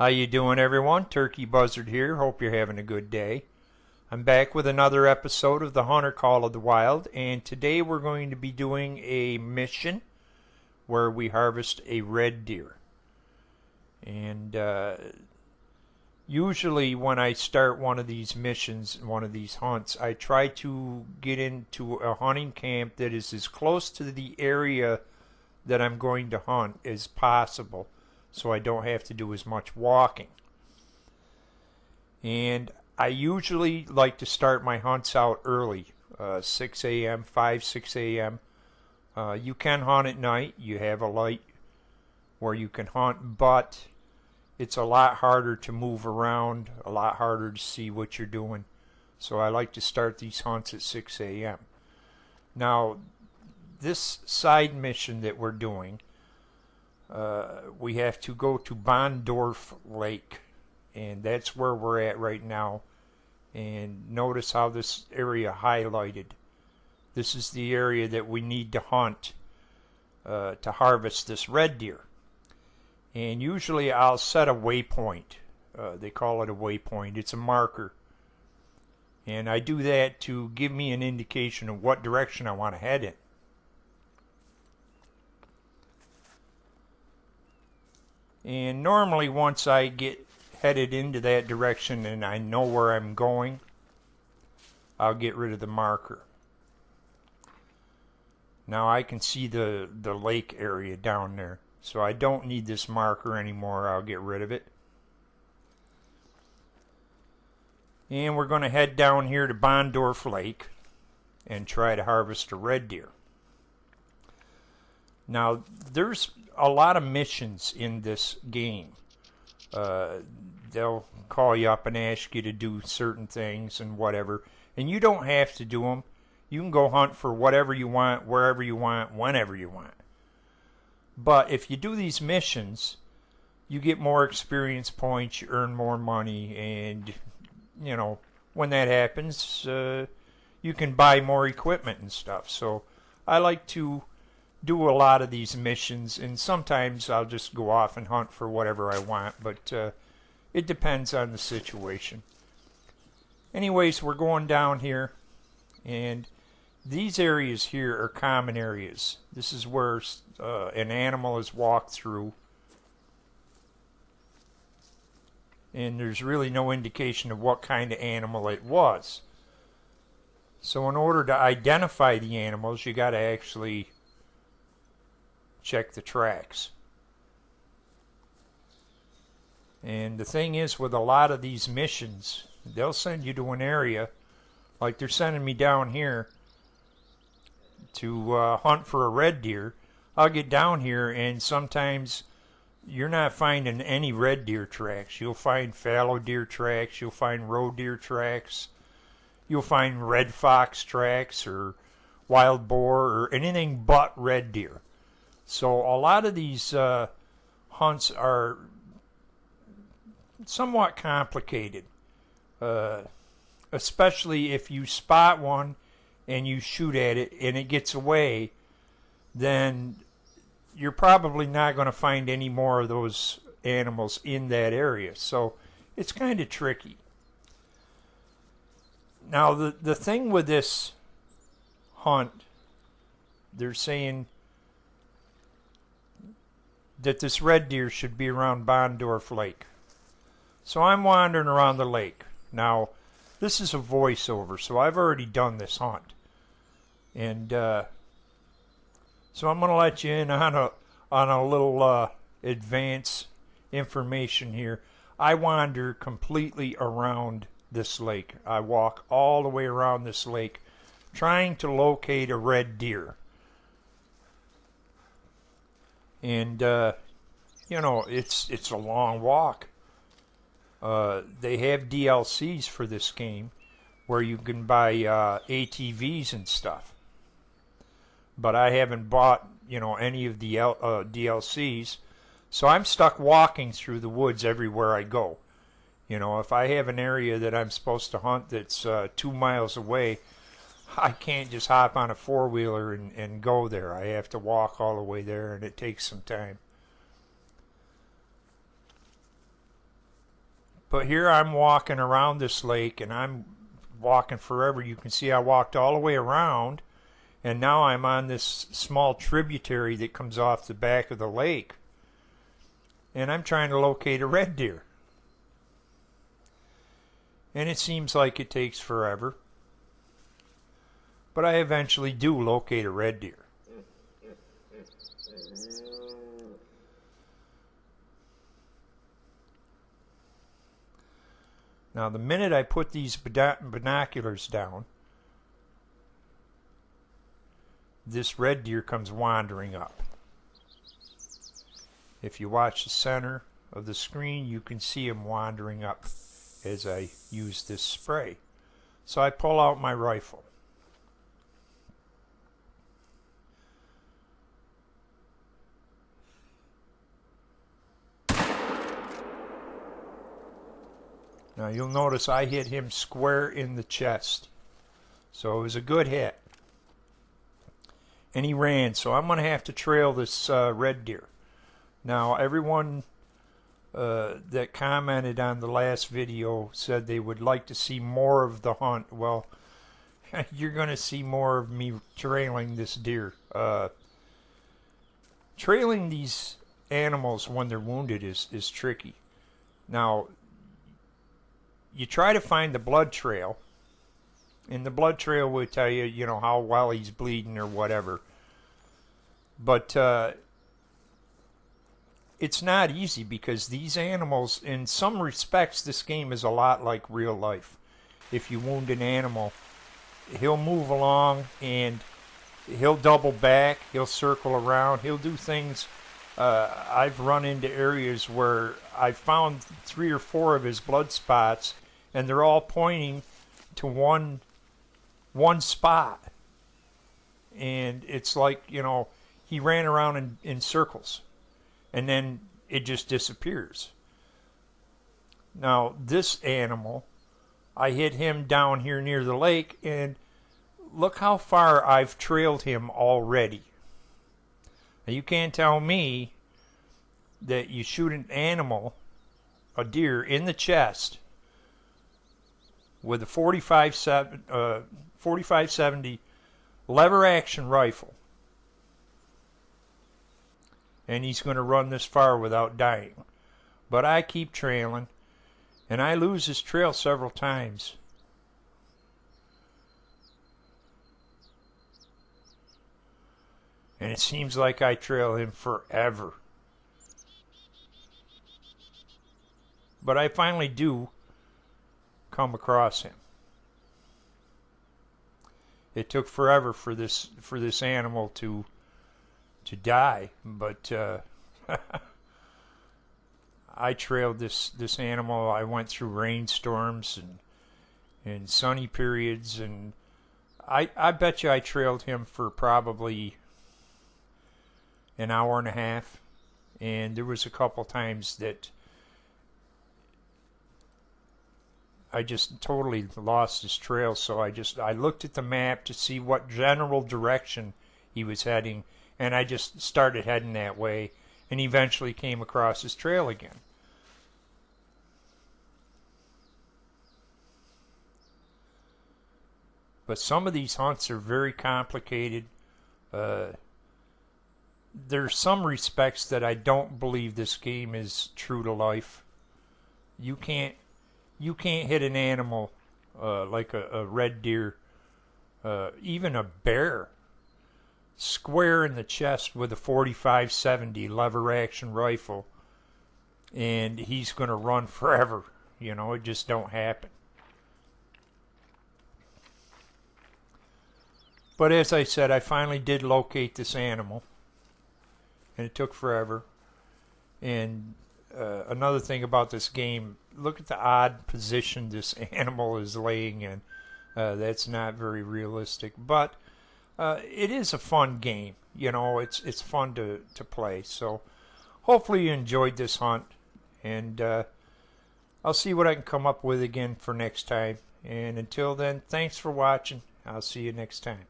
How you doing, everyone? Turkey Buzzard here. Hope you're having a good day. I'm back with another episode of the Hunter Call of the Wild, and today we're going to be doing a mission where we harvest a red deer. And usually when I start one of these missions, one of these hunts, I try to get into a hunting camp that is as close to the area that I'm going to hunt as possible, so I don't have to do as much walking. And I usually like to start my hunts out early, 6 a.m., 6 a.m. You can hunt at night. You have a light where you can hunt, but it's a lot harder to move around, a lot harder to see what you're doing. So I like to start these hunts at 6 a.m. Now, this side mission that we're doing, we have to go to Bondorf Lake, and that's where we're at right now. And notice how this area highlighted. This is the area that we need to hunt to harvest this red deer. And usually I'll set a waypoint. They call it a waypoint. It's a marker. And I do that to give me an indication of what direction I want to head in. And normally once I get headed into that direction and I know where I'm going, I'll get rid of the marker. Now I can see the lake area down there, so I don't need this marker anymore. I'll get rid of it. And we're going to head down here to Bondorf Lake and try to harvest a red deer. Now, there's a lot of missions in this game. They'll call you up and ask you to do certain things and whatever. And you don't have to do them. You can go hunt for whatever you want, wherever you want, whenever you want. But if you do these missions, you get more experience points, you earn more money, and, you know, when that happens, you can buy more equipment and stuff. So I like to do a lot of these missions, and sometimes I'll just go off and hunt for whatever I want, but it depends on the situation. Anyways, we're going down here, and these areas here are common areas. This is where an animal is walked through, and there's really no indication of what kind of animal it was. So in order to identify the animals, you got to actually check the tracks. And the thing is, with a lot of these missions, they'll send you to an area, like they're sending me down here to hunt for a red deer. I'll get down here and sometimes you're not finding any red deer tracks. You'll find fallow deer tracks, you'll find roe deer tracks, you'll find red fox tracks or wild boar or anything but red deer. So a lot of these hunts are somewhat complicated, especially if you spot one and you shoot at it and it gets away, then you're probably not going to find any more of those animals in that area. So it's kind of tricky. Now the thing with this hunt, they're saying that this red deer should be around Bondorf Lake. So I'm wandering around the lake. Now, this is a voiceover, so I've already done this hunt. And so I'm going to let you in on a little advance information here. I wander completely around this lake. I walk all the way around this lake trying to locate a red deer. And, you know, it's a long walk. They have DLCs for this game where you can buy ATVs and stuff. But I haven't bought, you know, any of the DLCs. So I'm stuck walking through the woods everywhere I go. You know, if I have an area that I'm supposed to hunt that's 2 miles away, I can't just hop on a four-wheeler and go there. I have to walk all the way there, and it takes some time. But here I'm walking around this lake, and I'm walking forever. You can see I walked all the way around, and now I'm on this small tributary that comes off the back of the lake, and I'm trying to locate a red deer. And it seems like it takes forever, but I eventually do locate a red deer. Now, the minute I put these binoculars down, this red deer comes wandering up. If you watch the center of the screen, you can see him wandering up as I use this spray. So I pull out my rifle. Now you'll notice I hit him square in the chest. So it was a good hit. And he ran, so I'm going to have to trail this red deer. Now everyone that commented on the last video said they would like to see more of the hunt. Well, you're going to see more of me trailing this deer. Trailing these animals when they're wounded is tricky. Now, you try to find the blood trail, and the blood trail will tell you, you know, how well he's bleeding or whatever. But it's not easy, because these animals, in some respects, this game is a lot like real life. If you wound an animal, he'll move along and he'll double back, he'll circle around, he'll do things. I've run into areas where I found 3 or 4 of his blood spots, and they're all pointing to one spot. And it's like, you know, he ran around in circles, and then it just disappears. Now, this animal, I hit him down here near the lake, and look how far I've trailed him already. Now, you can't tell me that you shoot an animal, a deer, in the chest with a 4570 lever action rifle, and he's going to run this far without dying. But I keep trailing, and I lose his trail several times. And it seems like I trail him forever. But I finally do come across him. It took forever for this animal to die, but I trailed this animal. I went through rainstorms and sunny periods, and I bet you I trailed him for probably an hour and a half, and there was a couple times that I just totally lost his trail. So I looked at the map to see what general direction he was heading, and I just started heading that way, and eventually came across his trail again. But some of these hunts are very complicated. There's some respects that I don't believe this game is true to life. You can't hit an animal like a red deer, even a bear, square in the chest with a 4570 lever action rifle, and he's going to run forever. You know, it just don't happen. But as I said, I finally did locate this animal, and it took forever. And another thing about this game, look at the odd position this animal is laying in. That's not very realistic, but it is a fun game. You know, it's fun to play. So hopefully you enjoyed this hunt, and I'll see what I can come up with again for next time. And until then, thanks for watching. I'll see you next time.